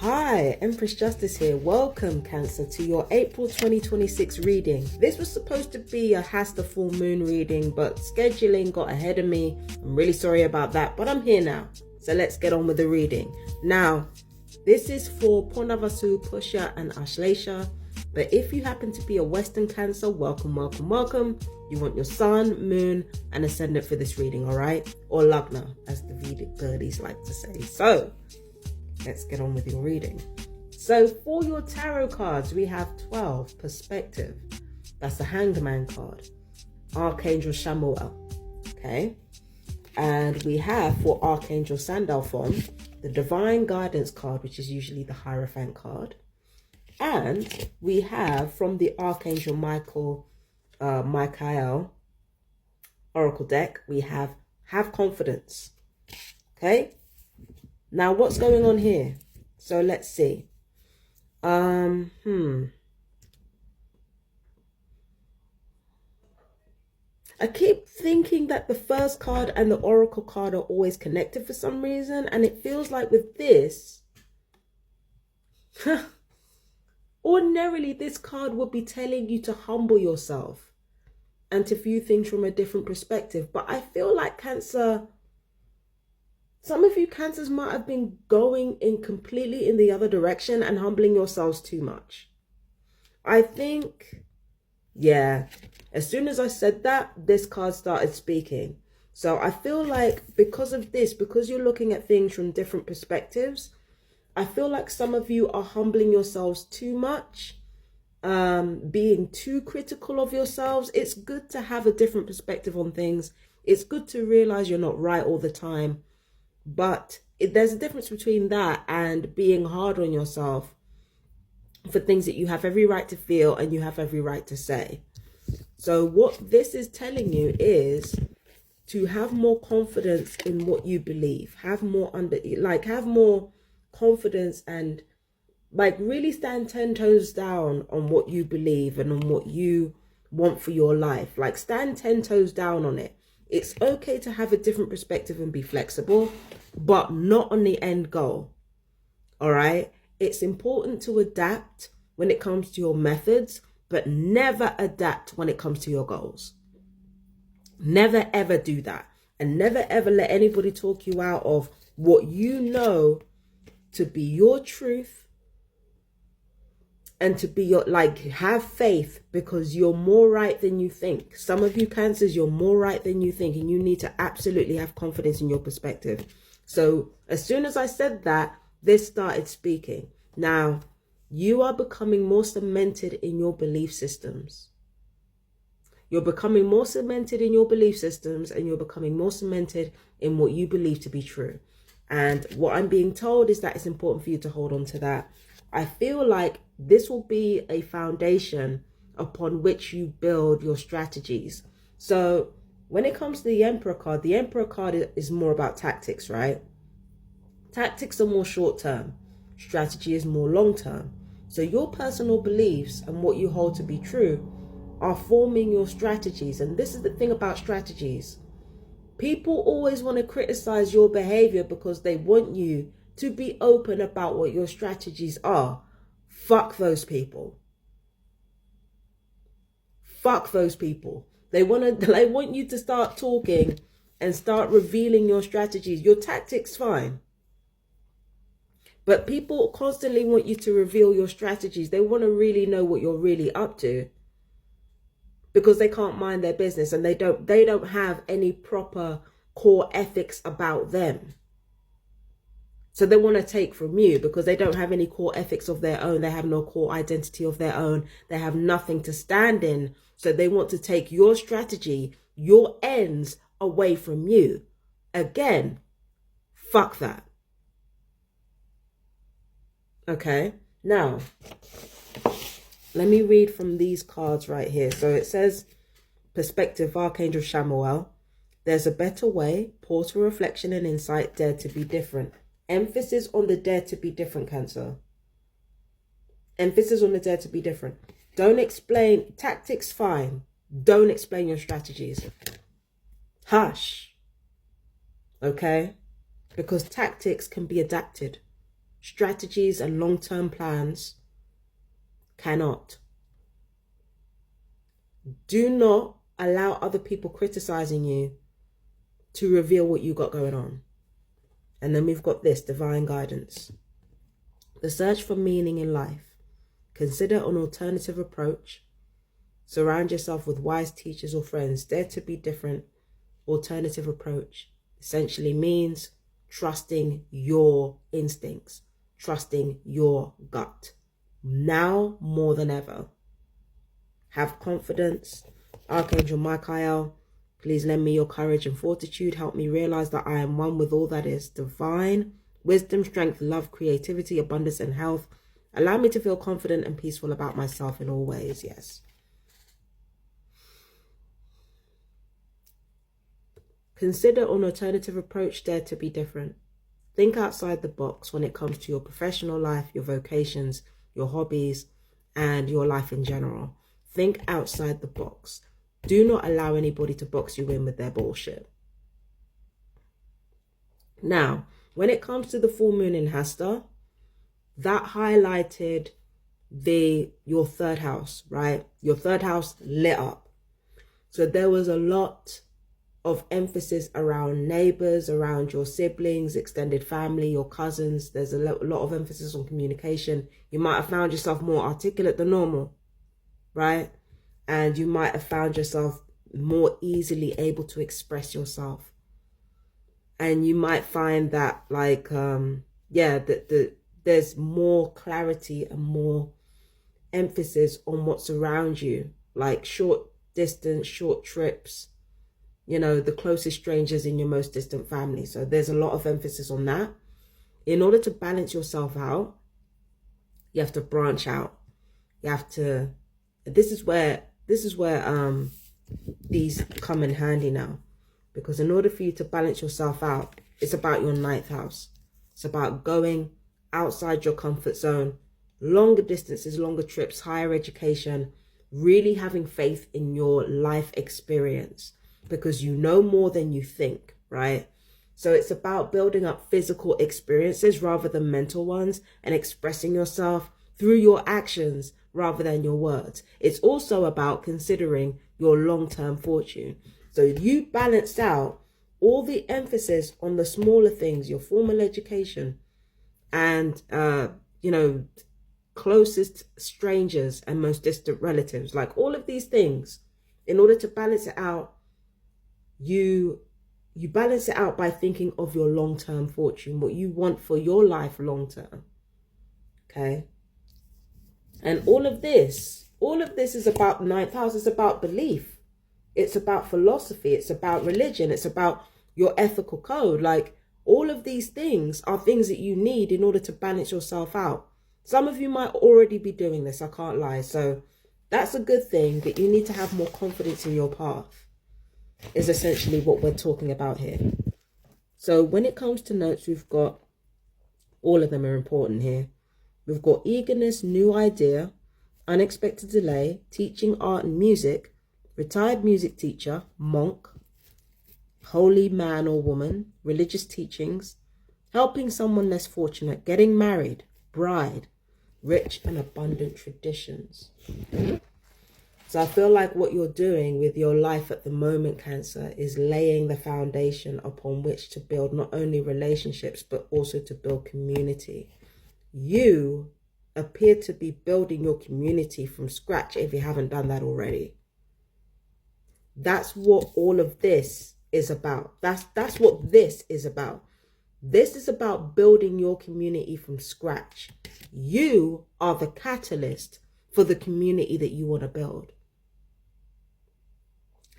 Hi, Empress Justice here. Welcome, Cancer, to your April 2026 reading. This was supposed to be a Hasta full moon reading, but scheduling got ahead of me. I'm really sorry about that, but I'm here now. So let's get on with the reading. Now, this is for Purnavasu, Pusha, and Ashlesha. But if you happen to be a Western Cancer, welcome, welcome, welcome. You want your sun, moon, and ascendant for this reading, all right? Or Lagna, as the Vedic birdies like to say. So, let's get on with your reading. So for your tarot cards, we have 12, Perspective. That's the Hanged Man card. Archangel Shamuel. Okay. And we have for Archangel Sandalphon, the Divine Guidance card, which is usually the Hierophant card. And we have from the Archangel Michael Oracle deck, we have Confidence. Okay. Now, what's going on here? So let's see. I keep thinking that the first card and the Oracle card are always connected for some reason. And it feels like with this, ordinarily this card would be telling you to humble yourself and to view things from a different perspective. But I feel like Cancer... some of you Cancers might have been going in completely in the other direction and humbling yourselves too much. I think, yeah, as soon as I said that, this card started speaking. So I feel like because of this, because you're looking at things from different perspectives, I feel like some of you are humbling yourselves too much, being too critical of yourselves. It's good to have a different perspective on things. It's good to realize you're not right all the time. But there's a difference between that and being hard on yourself for things that you have every right to feel and you have every right to say. So what this is telling you is to have more confidence in what you believe. Have more confidence and really stand 10 toes down on what you believe and on what you want for your life. Stand 10 toes down on it. It's okay to have a different perspective and be flexible, but not on the end goal. All right? It's important to adapt when it comes to your methods, but never adapt when it comes to your goals. Never, ever do that. And never, ever let anybody talk you out of what you know to be your truth and to be your, have faith, because you're more right than you think. Some of you Cancers, you're more right than you think, and you need to absolutely have confidence in your perspective. So as soon as I said that, this started speaking. Now, you are becoming more cemented in your belief systems. You're becoming more cemented in your belief systems, and you're becoming more cemented in what you believe to be true. And what I'm being told is that it's important for you to hold on to that. I feel like this will be a foundation upon which you build your strategies. So when it comes to the Emperor card is more about tactics, right? Tactics are more short term. Strategy is more long term. So your personal beliefs and what you hold to be true are forming your strategies. And this is the thing about strategies. People always want to criticize your behavior because they want you to be open about what your strategies are. Fuck those people. Fuck those people. They want you to start talking and start revealing your strategies. Your tactics, fine. But people constantly want you to reveal your strategies. They want to really know what you're really up to, because they can't mind their business and they don't have any proper core ethics about them. So they want to take from you because they don't have any core ethics of their own. They have no core identity of their own. They have nothing to stand in. So they want to take your strategy, your ends away from you. Again, fuck that. Okay, now, let me read from these cards right here. So it says, Perspective, Archangel Shamuel. There's a better way. Pause for reflection and insight. Dare to be different. Emphasis on the dare to be different, Cancer. Emphasis on the dare to be different. Don't explain. Tactics, fine. Don't explain your strategies. Hush. Okay? Because tactics can be adapted. strategies and long-term plans cannot. Do not allow other people criticizing you to reveal what you got going on. And then we've got this, divine guidance. The search for meaning in life. Consider an alternative approach. Surround yourself with wise teachers or friends. Dare to be different. Alternative approach essentially means trusting your instincts, trusting your gut. Now more than ever. Have confidence. Archangel Michael, please lend me your courage and fortitude. Help me realize that I am one with all that is divine. Wisdom, strength, love, creativity, abundance, and health. Allow me to feel confident and peaceful about myself in all ways. Yes. Consider an alternative approach. Dare to be different. Think outside the box when it comes to your professional life, your vocations, your hobbies, and your life in general. Think outside the box. Do not allow anybody to box you in with their bullshit. Now, when it comes to the full moon in Hasta, that highlighted your third house, right? Your third house lit up. So there was a lot of emphasis around neighbors, around your siblings, extended family, your cousins. There's a lot of emphasis on communication. You might have found yourself more articulate than normal, right? And you might have found yourself more easily able to express yourself. And you might find that there's more clarity and more emphasis on what's around you, like short distance, short trips, the closest strangers in your most distant family. So there's a lot of emphasis on that. In order to balance yourself out, you have to branch out. You have to, this is where these come in handy now. Because in order for you to balance yourself out, it's about your ninth house. It's about going outside your comfort zone, longer distances, longer trips, higher education, really having faith in your life experience because you know more than you think, right? So it's about building up physical experiences rather than mental ones and expressing yourself through your actions rather than your words. It's also about considering your long-term fortune. So you balance out all the emphasis on the smaller things, your formal education and, closest strangers and most distant relatives, like all of these things. In order to balance it out, you balance it out by thinking of your long-term fortune, what you want for your life long-term. Okay. And all of this is about the ninth house. It's about belief. It's about philosophy. It's about religion. It's about your ethical code. Like all of these things are things that you need in order to balance yourself out. Some of you might already be doing this. I can't lie. So that's a good thing, but you need to have more confidence in your path is essentially what we're talking about here. So when it comes to notes, we've got, all of them are important here. We've got eagerness, new idea, unexpected delay, teaching art and music, retired music teacher, monk, holy man or woman, religious teachings, helping someone less fortunate, getting married, bride, rich and abundant traditions. So I feel like what you're doing with your life at the moment, Cancer, is laying the foundation upon which to build not only relationships, but also to build community. You appear to be building your community from scratch if you haven't done that already. That's what all of this is about. That's what this is about. This is about building your community from scratch. You are the catalyst for the community that you want to build.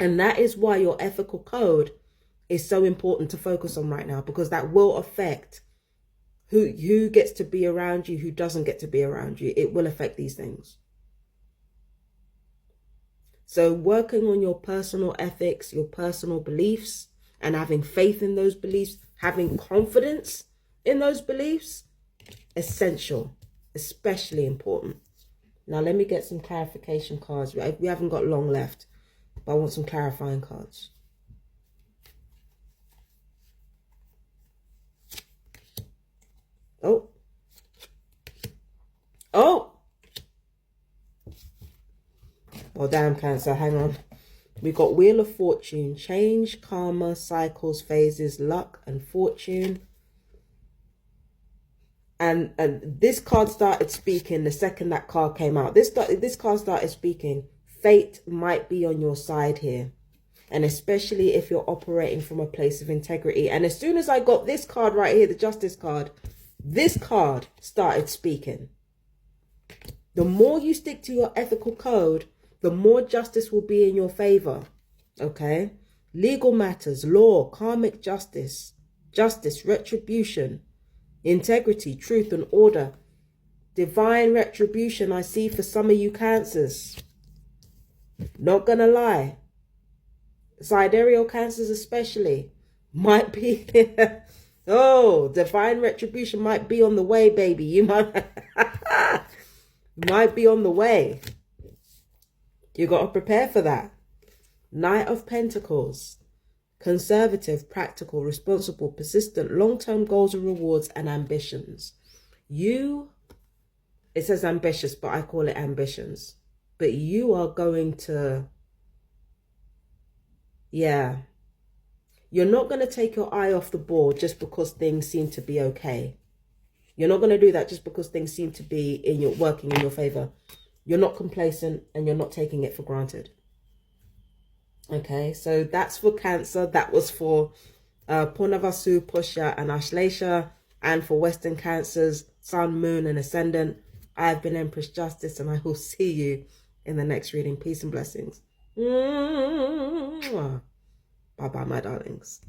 And that is why your ethical code is so important to focus on right now, because that will affect who gets to be around you, who doesn't get to be around you. It will affect these things. So working on your personal ethics, your personal beliefs, and having faith in those beliefs, having confidence in those beliefs, essential, especially important. Now let me get some clarification cards. We haven't got long left, but I want some clarifying cards. Oh, Oh, damn, Cancer, hang on. We got Wheel of Fortune, change, karma, cycles, phases, luck, and fortune. And this card started speaking the second that card came out. This card started speaking. Fate might be on your side here. And especially if you're operating from a place of integrity. And as soon as I got this card right here, the Justice card, this card started speaking. The more you stick to your ethical code, the more justice will be in your favor. Okay? Legal matters, law, karmic justice, retribution, integrity, truth, and order. Divine retribution I see for some of you Cancers. Not gonna lie. Sidereal Cancers especially might be oh, divine retribution might be on the way, baby. You might be on the way. You got to prepare for that. Knight of Pentacles. Conservative, practical, responsible, persistent, long-term goals and rewards and ambitions. It says ambitious, but I call it ambitions. But you are going to, yeah. You're not going to take your eye off the ball just because things seem to be okay. You're not going to do that just because things seem to be working in your favor. You're not complacent and you're not taking it for granted. Okay, so that's for Cancer. That was for Purnavasu, Pusha, and Ashlesha. And for Western Cancers, Sun, Moon, and Ascendant. I've been Empress Justice, and I will see you in the next reading. Peace and blessings. Bye-bye, my darlings.